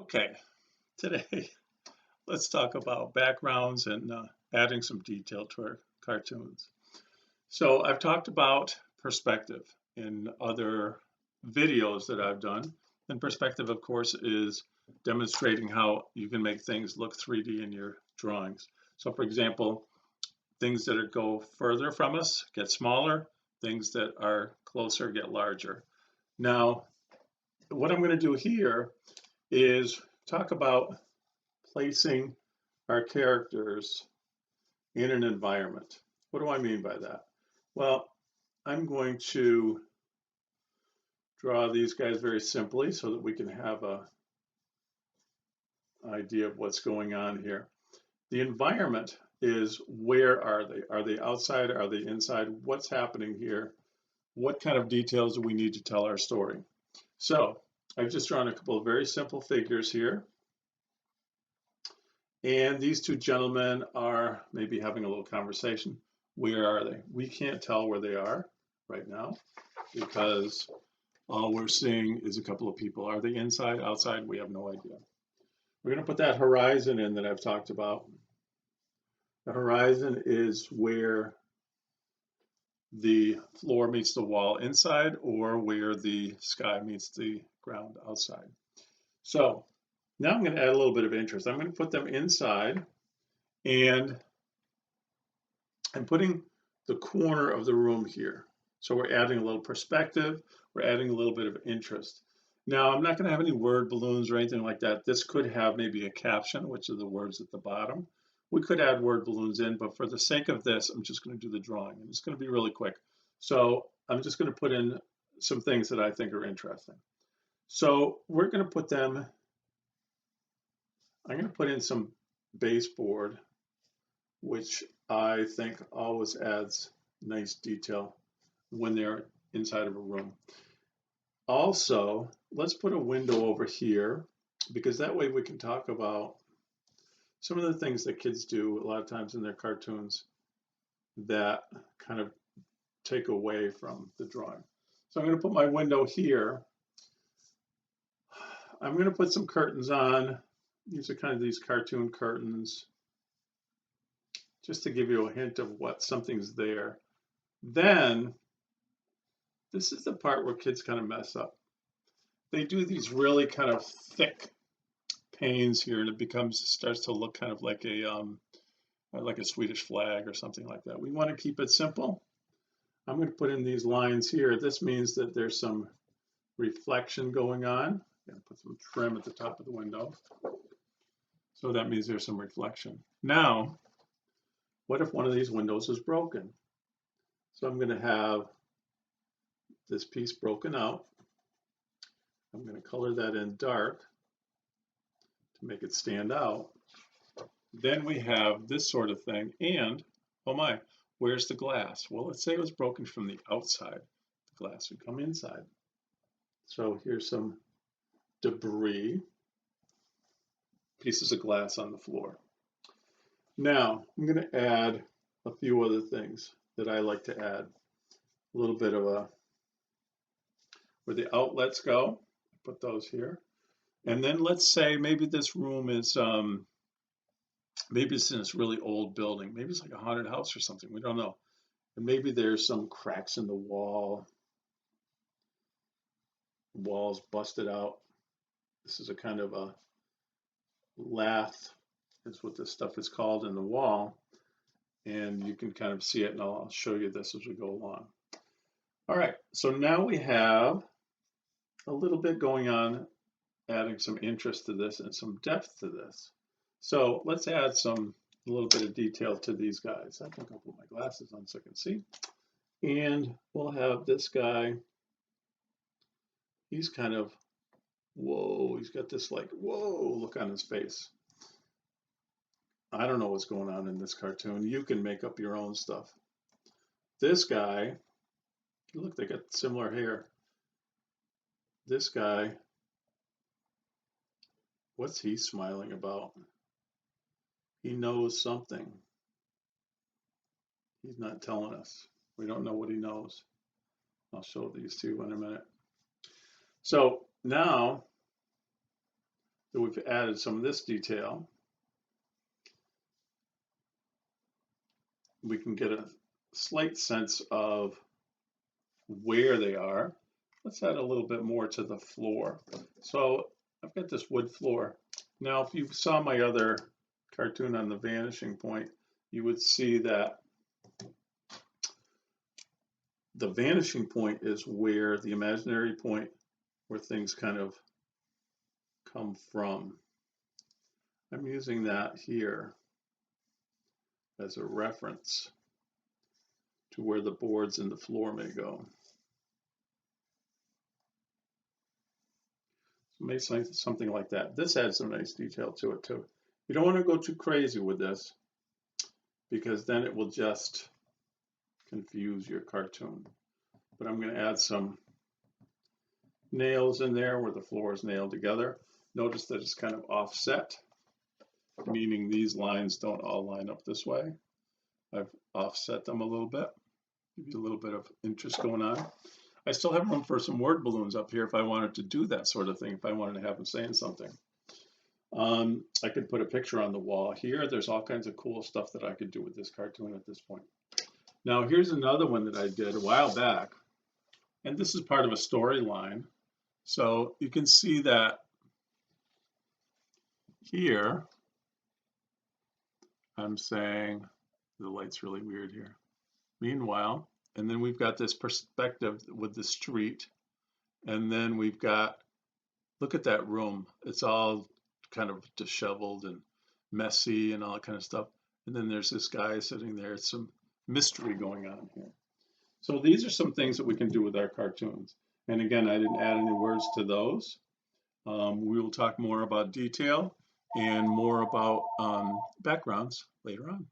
Okay, today let's talk about backgrounds and adding some detail to our cartoons. So I've talked about perspective in other videos that I've done. And perspective, of course, is demonstrating how you can make things look 3D in your drawings. So for example, things that go further from us get smaller, things that are closer get larger. Now, what I'm going to do here is talk about placing our characters in an environment. What do I mean by that? Well, I'm going to draw these guys very simply so that we can have a idea of what's going on here. The environment is, where are they? Are they outside? Are they inside? What's happening here? What kind of details do we need to tell our story? So I've just drawn a couple of very simple figures here. And these two gentlemen are maybe having a little conversation. Where are they? We can't tell where they are right now because all we're seeing is a couple of people. Are they inside, outside? We have no idea. We're going to put that horizon in that I've talked about. The horizon is where the floor meets the wall inside or where the sky meets the ground outside. So now I'm going to add a little bit of interest. I'm going to put them inside, and I'm putting the corner of the room here. So we're adding a little perspective, we're adding a little bit of interest. Now, I'm not going to have any word balloons or anything like that. This could have maybe a caption, which are the words at the bottom. We could add word balloons in, but for the sake of this, I'm just going to do the drawing. And it's going to be really quick. So I'm just going to put in some things that I think are interesting. So we're going to put them, I'm going to put in some baseboard, which I think always adds nice detail when they're inside of a room. Also, let's put a window over here because that way we can talk about some of the things that kids do a lot of times in their cartoons that kind of take away from the drawing. So I'm going to put my window here. I'm going to put some curtains on. These are kind of these cartoon curtains, just to give you a hint of what something's there. Then this is the part where kids kind of mess up. They do these really kind of thick panes here, and it starts to look kind of like a Swedish flag or something like that. We want to keep it simple. I'm going to put in these lines here. This means that there's some reflection going on. I'm going to put some trim at the top of the window. So that means there's some reflection. Now, what if one of these windows is broken? So I'm going to have this piece broken out. I'm going to color that in dark to make it stand out. Then we have this sort of thing, and oh my, where's the glass? Well, let's say it was broken from the outside. The glass would come inside. So here's some debris, pieces of glass on the floor. Now I'm going to add a few other things that I like to add. A little bit of where the outlets go, put those here. And then let's say maybe this room is maybe it's in this really old building. Maybe it's like a haunted house or something. We don't know. And maybe there's some cracks in the wall. The wall's busted out. This is a kind of a lath, is what this stuff is called, in the wall. And you can kind of see it, and I'll show you this as we go along. All right, so now we have a little bit going on, adding some interest to this and some depth to this. So let's add a little bit of detail to these guys. I think I'll put my glasses on so I can see. And we'll have this guy. He's kind of, whoa, he's got this like, whoa, look on his face. I don't know what's going on in this cartoon. You can make up your own stuff. This guy, look, they got similar hair. This guy, what's he smiling about? He knows something. He's not telling us. We don't know what he knows. I'll show these two in a minute. So now that we've added some of this detail, we can get a slight sense of where they are. Let's add a little bit more to the floor. So I've got this wood floor. Now, if you saw my other cartoon on the vanishing point, you would see that the vanishing point is where the imaginary point where things kind of come from. I'm using that here as a reference to where the boards and the floor may go. So maybe something like that. This adds some nice detail to it too. You don't want to go too crazy with this because then it will just confuse your cartoon. But I'm going to add some nails in there where the floor is nailed together. Notice that it's kind of offset, meaning these lines don't all line up this way. I've offset them a little bit, give you a little bit of interest going on. I still have room for some word balloons up here if I wanted to do that sort of thing, if I wanted to have them saying something. I could put a picture on the wall here. There's all kinds of cool stuff that I could do with this cartoon at this point. Now, here's another one that I did a while back, and this is part of a storyline. So you can see that here, I'm saying, the light's really weird here. Meanwhile, and then we've got this perspective with the street, and then we've got, look at that room. It's all kind of disheveled and messy and all that kind of stuff. And then there's this guy sitting there. It's some mystery going on here. So these are some things that we can do with our cartoons. And again, I didn't add any words to those. We will talk more about detail and more about backgrounds later on.